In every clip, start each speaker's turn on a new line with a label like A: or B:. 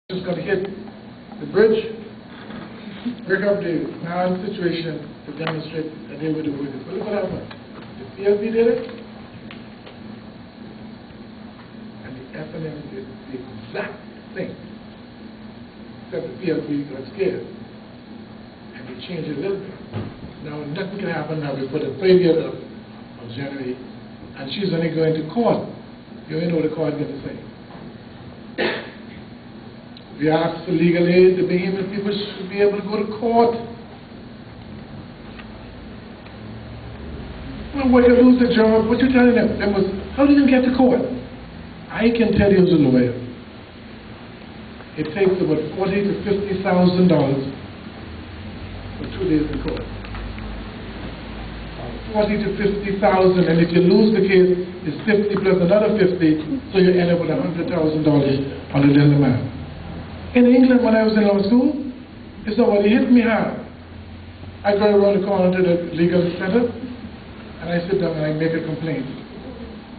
A: Just going to hit the bridge, break up the situation to demonstrate that they were the workers. But look what happened. The PLP did it, and the FNM did the exact thing. Except the PLP got scared, and they changed it a little bit. Now nothing can happen now before the 30th of January, and she's only going to court. You already know what the court is going to say. We asked for legal aid. The Bahamian people should be able to go to court. When you lose a job, what you telling them? How do you get to court? I can tell you as a lawyer, it takes about $40,000 to $50,000 for 2 days in court. 40 to 50,000, and if you lose the case, it's 50 plus another 50, so you end up with $100,000 on the little man. In England, when I was in law school, if somebody hit me hard, I go around the corner to the legal center, and I sit down and I make a complaint,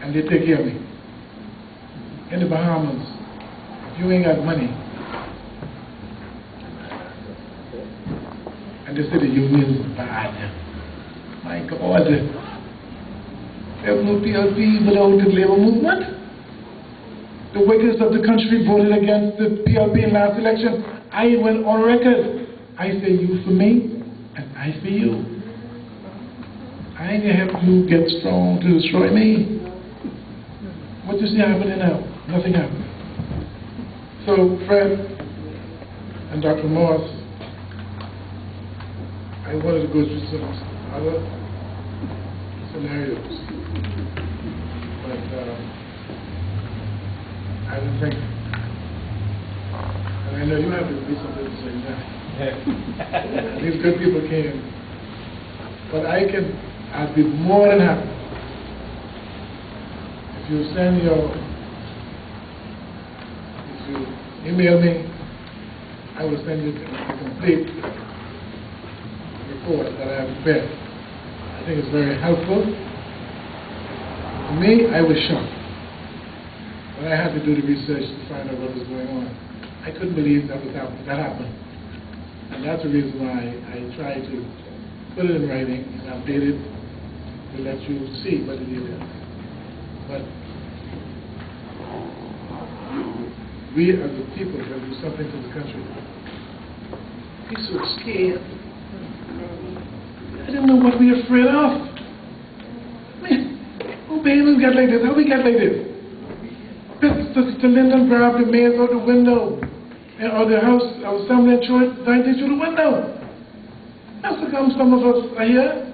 A: and they take care of me. In the Bahamas, if you ain't got money, and they say the union is bad. My God, there's no PLP without the labor movement. The workers of the country voted against the PLP in last election. I went on record. I say you for me, and I for you. I ain't gonna help you get strong to destroy me. What you see happening now? Nothing happened. So Fred and Dr. Moss, I wanted to go through some other scenarios, but I don't think, and I know you have to be something to say now. These good people came, but I'd be more than happy if you email me, I will send you a complete report that I have prepared. I think it's very helpful. For me, I was shocked when I had to do the research to find out what was going on. I couldn't believe that happened. And that's the reason why I tried to put it in writing and update it to let you see what it is. But we as the people can do something for the country. We're so scared. I don't know what we're afraid of. Who Bahamians get like this? How we get like this? The Lyndon grabbed the mails out the window, or the house, or somewhere in church, dived through the window. That's how come some of us are here.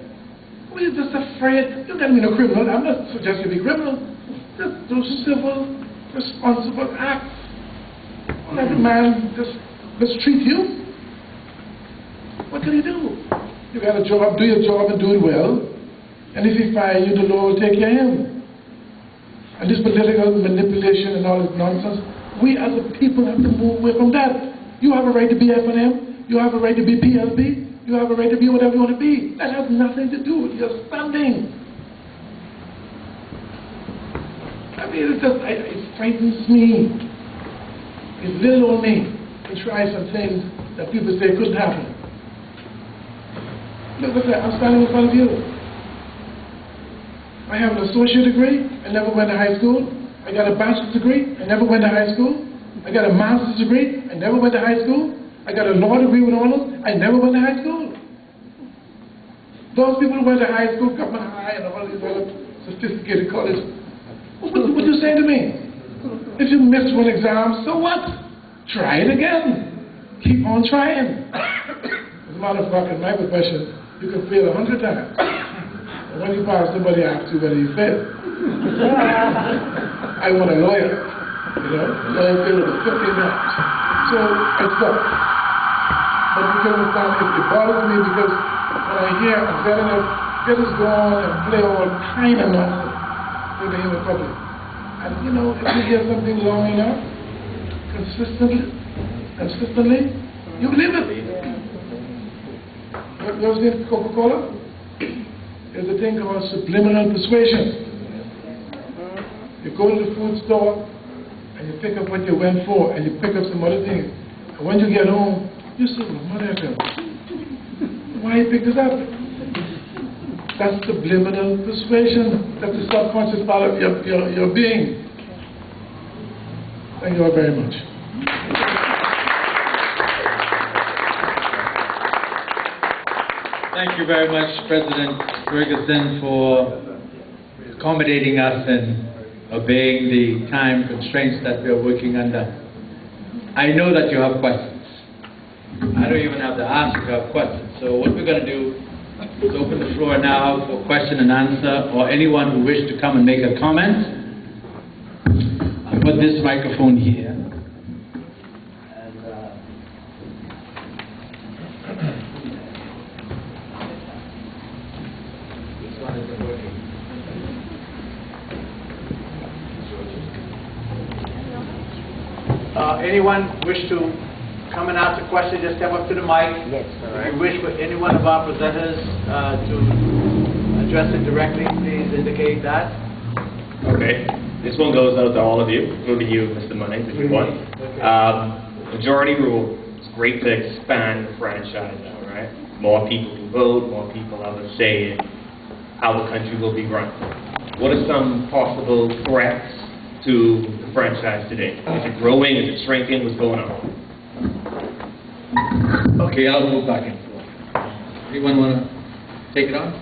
A: We're just afraid. You don't mean a criminal. I'm not suggesting you be criminal. Just do civil, responsible acts. Don't let the man just mistreat you. What can he do? You got a job, do your job and do it well. And if he fire you, the law will take care of him. And this political manipulation and all this nonsense, we as a people have to move away from that. You have a right to be FNM, you have a right to be PLP, you have a right to be whatever you want to be. That has nothing to do with your standing. I mean, it frightens me. It's little old me to try some things that people say couldn't happen. Look at that, I'm standing in front of you. I have an associate degree, I never went to high school. I got a bachelor's degree, I never went to high school. I got a master's degree, I never went to high school. I got a law degree with honors, I never went to high school. Those people who went to high school, government high, and all these other sophisticated colleges, what you saying to me? If you missed one exam, so what? Try it again. Keep on trying. As a matter of fact, in my profession, you can fail 100 times. And when you pass, somebody asks you whether you failed. I want a lawyer, you know, lawyer failed with 15 times. So I stopped. But you can understand, it bothers me because when I hear a veteran get us go on and play all kind of nonsense with the human public. And you know, if you hear something long enough, consistently, you believe it. You ever seen Coca-Cola? There's a thing called subliminal persuasion. You go to the food store and you pick up what you went for, and you pick up some other things. And when you get home, you say, well, mother, why you pick this up? That's subliminal persuasion. That's the subconscious part of your being. Thank you all very much.
B: Thank you very much, President Ferguson, for accommodating us and obeying the time constraints that we are working under. I know that you have questions. I don't even have to ask if you have questions. So what we're going to do is open the floor now for question and answer, or anyone who wishes to come and make a comment. I'll put this microphone here. Anyone wish to come and ask a question, just step up to the mic.
C: Yes, all right.
B: If you wish for any one of our presenters to address it directly, please indicate that.
D: Okay. This one goes out to all of you, including you, Mr. Munnings, if you want. Majority rule. It's great to expand the franchise now, right? More people can vote, more people have a say in how the country will be run. What are some possible threats to the franchise today? Is it growing? Is it shrinking? What's going on?
B: Okay, I'll move back and forth. Anyone want to take it on?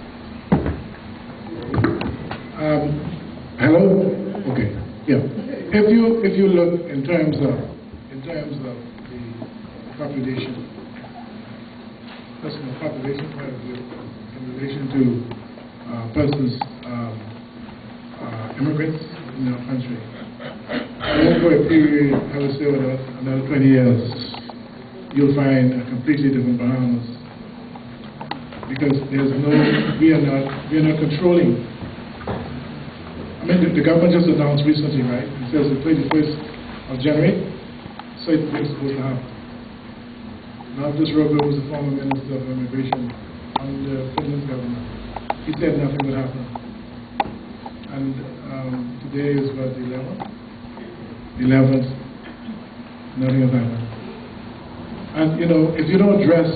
A: Hello? Okay. Yeah. If you look in terms of the population, that's from the population point of view, in relation to persons, immigrants in our country. Over a period, I would say another 20 years, you'll find a completely different Bahamas, because we are not controlling. I mean, the government just announced recently, right? It says the 21st of January, so it's supposed to happen. Now, this Robert was the former Minister of Immigration under Finland's government. He said nothing would happen. And today is what, the 11th? Nothing has happened. And if you don't address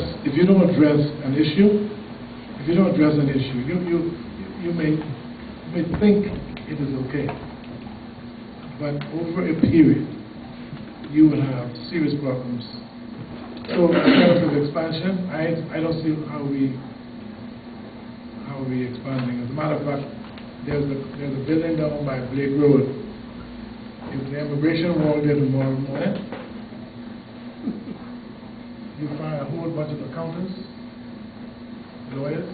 A: an issue, you may think it is okay, but over a period, you will have serious problems. So, in terms of expansion, I don't see how we expanding. As a matter of fact, there's a building down by Blake Road. If the immigration walked there tomorrow morning, you find a whole bunch of accountants, lawyers,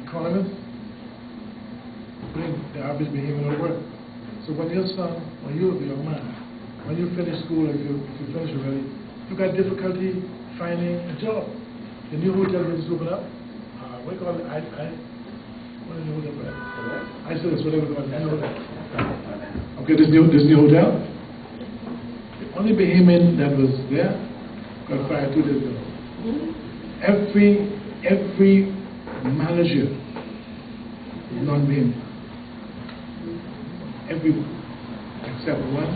A: economists, bring the average behavior of work. So when your son, when you're a young man, when you finish school, if you finish already, you got difficulty finding a job. The new hotel is open up. What do you call it? What is the hotel for that? I said it's whatever the new hotel. Okay, this new hotel. The only Bahamian that was there got fired 2 days ago. Every manager is non-Bahamian. Everyone except one,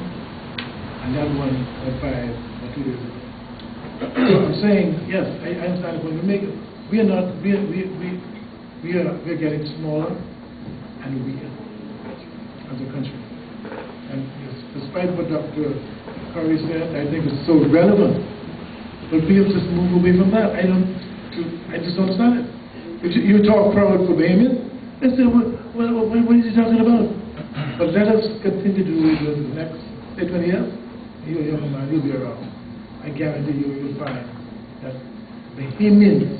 A: and that one got fired 2 days ago. So I'm saying, yes, I understand when we make it, we're getting smaller and weaker as a country. And yes, despite what Dr. Curry said, I think it's so relevant. But we have to move away from that. I just don't understand it. If you talk proud for Bahamians, they say, what is he talking about? But let us continue to do it for the next, say, 20 years. You'll be around. I guarantee you'll find that Bahamians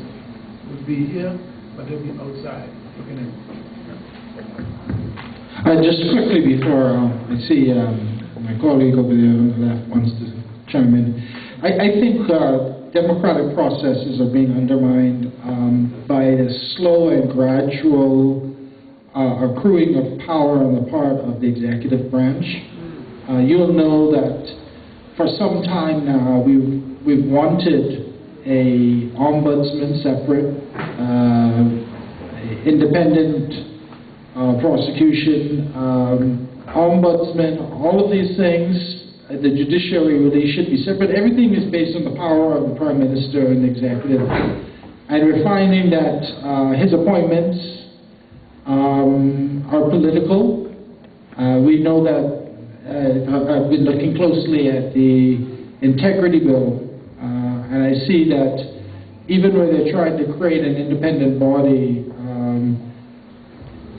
A: will be here, but they'll be outside looking in.
E: Just quickly before I see my colleague over there on the left wants to chime in. I think democratic processes are being undermined by a slow and gradual accruing of power on the part of the executive branch. You'll know that for some time now we've wanted a ombudsman separate, independent prosecution ombudsman, all of these things, the judiciary really should be separate. Everything is based on the power of the Prime Minister and the executive. And we're finding that his appointments are political. We know that I've been looking closely at the integrity bill, and I see that even when they're trying to create an independent body,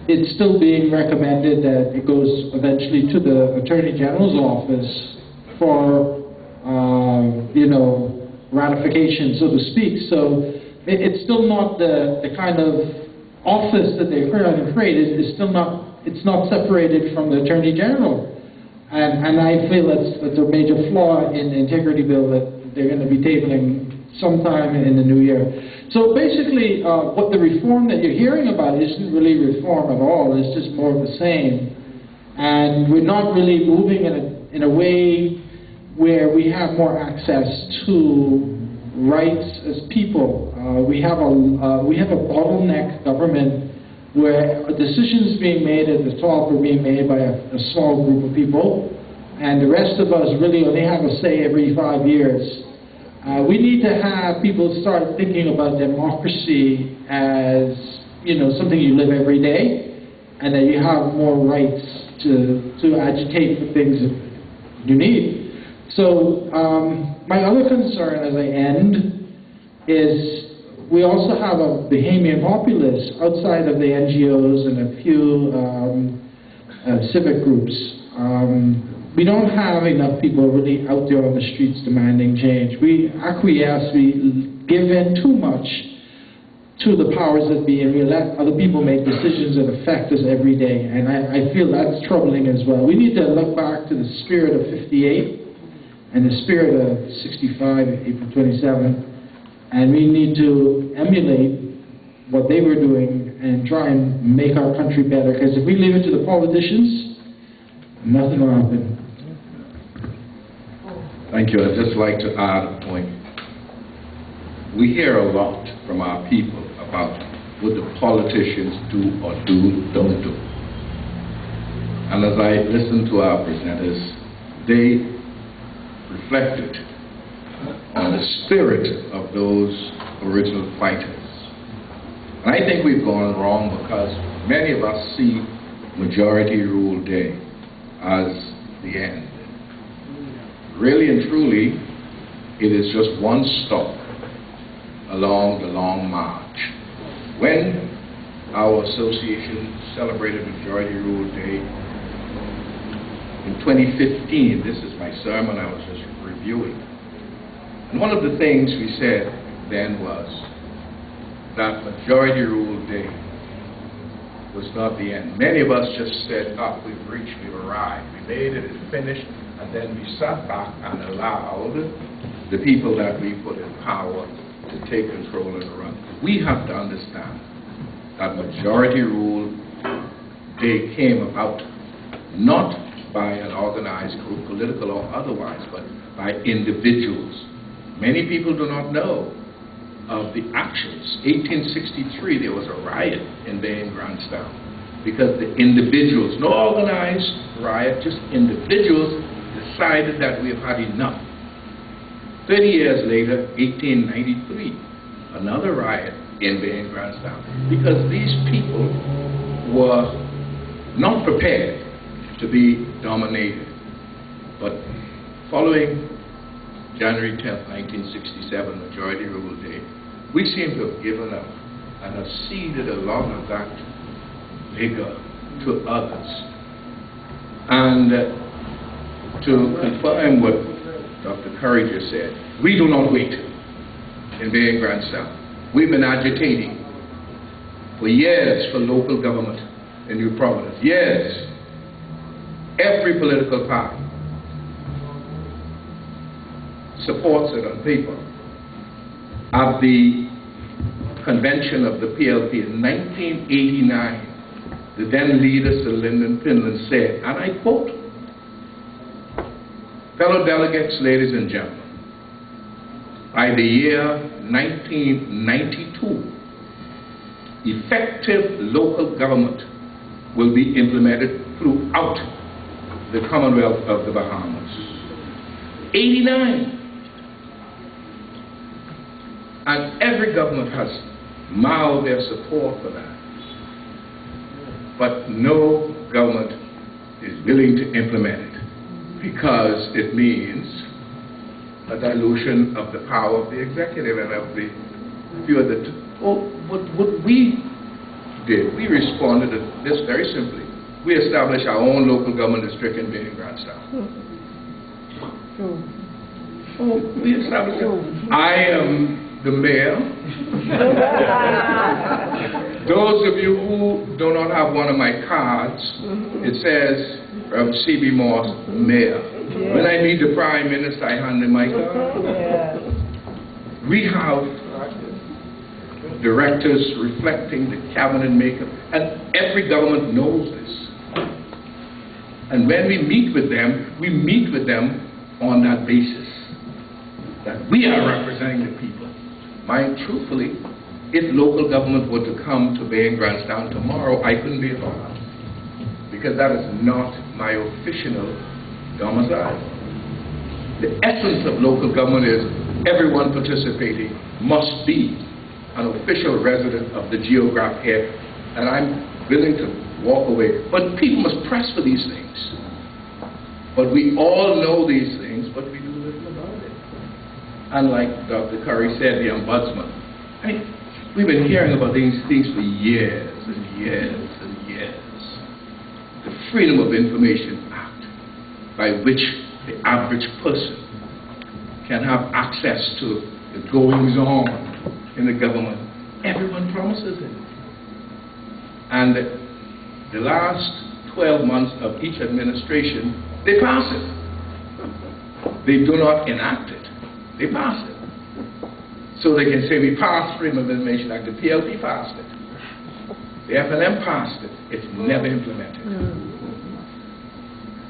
E: it's still being recommended that it goes eventually to the Attorney General's office for, ratification, so to speak. So it's still not the kind of office that they're trying to create. It's still not, it's not separated from the Attorney General. And I feel that's a major flaw in the integrity bill that they're going to be tabling sometime in the new year. So basically, what the reform that you're hearing about isn't really reform at all. It's just more of the same. And we're not really moving in a way where we have more access to rights as people. We have a bottleneck government where decisions being made at the top are being made by a small group of people, and the rest of us really only have a say every 5 years. We need to have people start thinking about democracy as, something you live every day, and that you have more rights to agitate for things that you need. So my other concern as I end is we also have a Bahamian populace outside of the NGOs and a few civic groups. We don't have enough people really out there on the streets demanding change. We acquiesce, we give in too much to the powers that be, and we let other people make decisions that affect us every day. And I feel that's troubling as well. We need to look back to the spirit of '58 and the spirit of '65, April 27, and we need to emulate what they were doing and try and make our country better. Because if we leave it to the politicians, nothing will happen.
C: Thank you. I'd just like to add a point. We hear a lot from our people about what the politicians do or don't do. And as I listened to our presenters, they reflected on the spirit of those original fighters. And I think we've gone wrong because many of us see Majority Rule Day as the end. Really and truly, it is just one stop along the long march. When our association celebrated Majority Rule Day in 2015, this is my sermon I was just reviewing. And one of the things we said then was that Majority Rule Day was not the end. Many of us just said, we've reached, we've arrived, we made it, it's finished, and then we sat back and allowed the people that we put in power to take control and run. We have to understand that Majority Rule Day came about not by an organized group, political or otherwise, but by individuals. Many people do not know of the actions. 1863, there was a riot in Bay and Grandstown because the individuals, no organized riot, just individuals decided that we have had enough. 30 years later, 1893, another riot in Bay and Grandstown because these people were not prepared to be dominated. But following January 10th, 1967, Majority Rule Day, we seem to have given up and have ceded a lot of that vigor to others. And to confirm what Dr. Curry just said, we do not wait in Bay and Grandstown. We've been agitating for years for local government in New Providence. Years. Every political party supports it on paper. At the convention of the PLP in 1989, the then leader, Sir Lyndon Finland, said, and I quote, "Fellow delegates, ladies and gentlemen, by the year 1992, effective local government will be implemented throughout the Commonwealth of the Bahamas. 89. And every government has mouthed their support for that. But no government is willing to implement it because it means a dilution of the power of the executive and of the few of the... What we did, we responded to this very simply. We established our own local government district in Bay and Nassau. We established it. I am the mayor. Those of you who do not have one of my cards, it says C.B. Moss, mayor. When I meet the Prime Minister, I hand him my card. We have directors reflecting the cabinet makeup, and every government knows this. And when we meet with them on that basis, that we are representing the people. Mind, truthfully, if local government were to come to Bay and Grandstown tomorrow, I couldn't be involved, because that is not my official domicile. The essence of local government is everyone participating must be an official resident of the geographic area, and I'm willing to walk away. But people must press for these things. But we all know these things, but we do little about it. And like Dr. Curry said, the ombudsman, we've been hearing about these things for years and years and years. The Freedom of Information Act, by which the average person can have access to the goings-on in the government. Everyone promises it. And the last 12 months of each administration, they pass it. They do not enact it. They pass it. So they can say, we passed Freedom of Information Act. The PLP passed it. The FNM passed it. It's never implemented.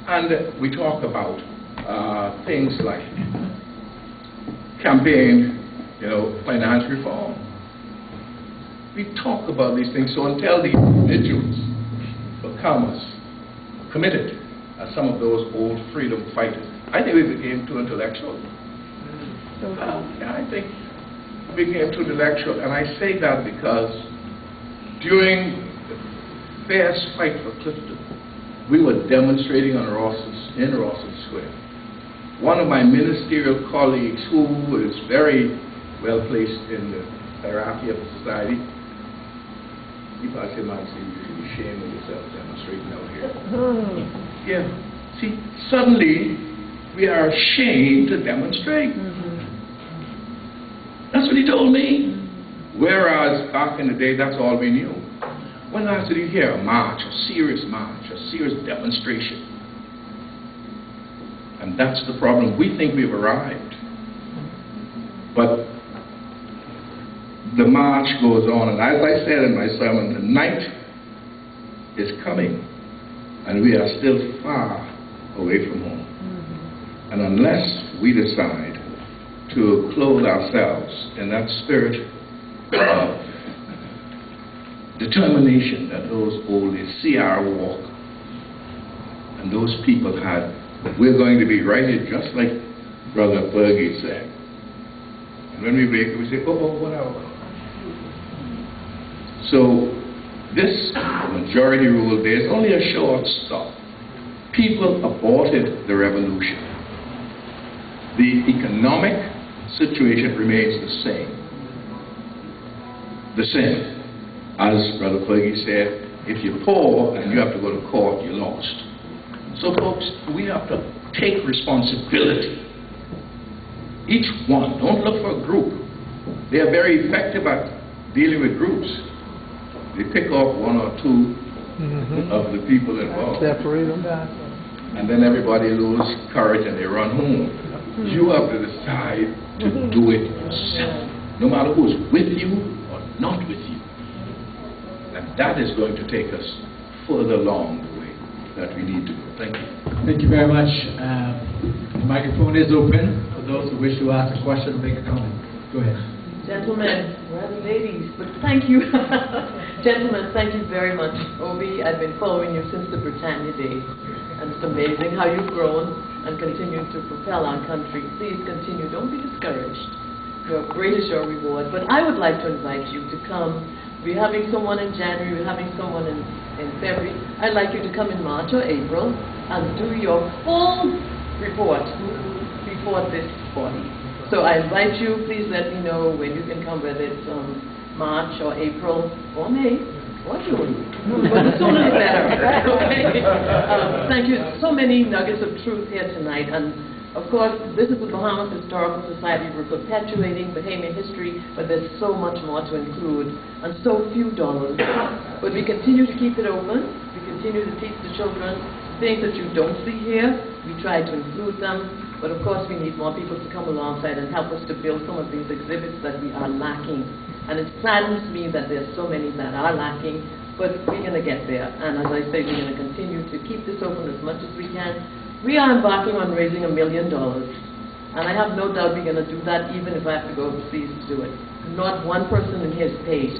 C: And we talk about things like campaign, finance reform. We talk about these things, so until the individuals become as committed as some of those old freedom fighters, I think we became too intellectual. I think we became too intellectual, and I say that because during the fierce fight for Clifton, we were demonstrating in Rawson Square. One of my ministerial colleagues, who is very well placed in the hierarchy of the society, you probably might say you should be ashamed of yourself demonstrating out here. Yeah. See, suddenly we are ashamed to demonstrate. That's what he told me. Whereas back in the day, that's all we knew. When last did you hear a march, a serious demonstration? And that's the problem. We think we've arrived. But the march goes on, and as I said in my sermon, the night is coming, and we are still far away from home. And unless we decide to clothe ourselves in that spirit of determination that those oldies see our walk, and those people had, we're going to be righted just like Brother Ferguson said. And when we wake up, we say, whatever. So this majority rule, there's only a short stop. People aborted the revolution. The economic situation remains the same. The same. As Brother Fergie said, if you're poor and you have to go to court, you're lost. So folks, we have to take responsibility. Each one, don't look for a group. They are very effective at dealing with groups. They pick off one or two of the people involved.
F: Separate them.
C: And then everybody loses courage and they run home. You have to decide to do it yourself, no matter who's with you or not with you. And that is going to take us further along the way that we need to go. Thank you.
B: Thank you very much. The microphone is open for those who wish to ask a question or make a comment. Go ahead.
G: Gentlemen, rather ladies, but thank you. Gentlemen, thank you very much. Obie, I've been following you since the Britannia days. And it's amazing how you've grown and continue to propel our country. Please continue. Don't be discouraged. Great is your reward. But I would like to invite you to come. We're having someone in January. We're having someone in February. I'd like you to come in March or April and do your full report before this body. So I invite you. Please let me know when you can come, whether it's March or April or May or June. But the sooner the better. Okay? Thank you. So many nuggets of truth here tonight. And of course, this is the Bahamas Historical Society. We're perpetuating Bahamian history, but there's so much more to include, and so few dollars. But we continue to keep it open. We continue to teach the children things that you don't see here. We try to include them, but of course we need more people to come alongside and help us to build some of these exhibits that we are lacking. And it saddens me that there's so many that are lacking, but we're going to get there. And as I say, we're going to continue to keep this open as much as we can. We are embarking on raising $1 million, and I have no doubt we're going to do that even if I have to go overseas to do it. Not one person in here is paid.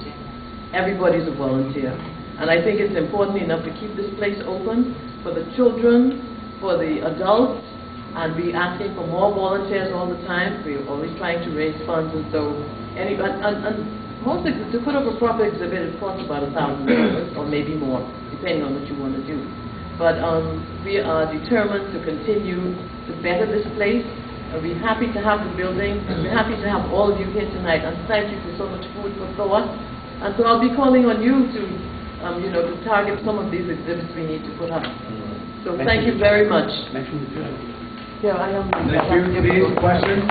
G: Everybody's a volunteer. And I think it's important enough to keep this place open for the children, for the adults, and we're asking for more volunteers all the time. We're always trying to raise funds, and so most to put up a proper exhibit, it costs about $1,000 or maybe more, depending on what you want to do. But we are determined to continue to better this place. And we're happy to have the building. And we're happy to have all of you here tonight. And thank you for so much food for thought. And so I'll be calling on you to, to target some of these exhibits we need to put up. So thank you very much.
B: Thank you.
G: Yeah, I am.
B: Thank you. Please, questions?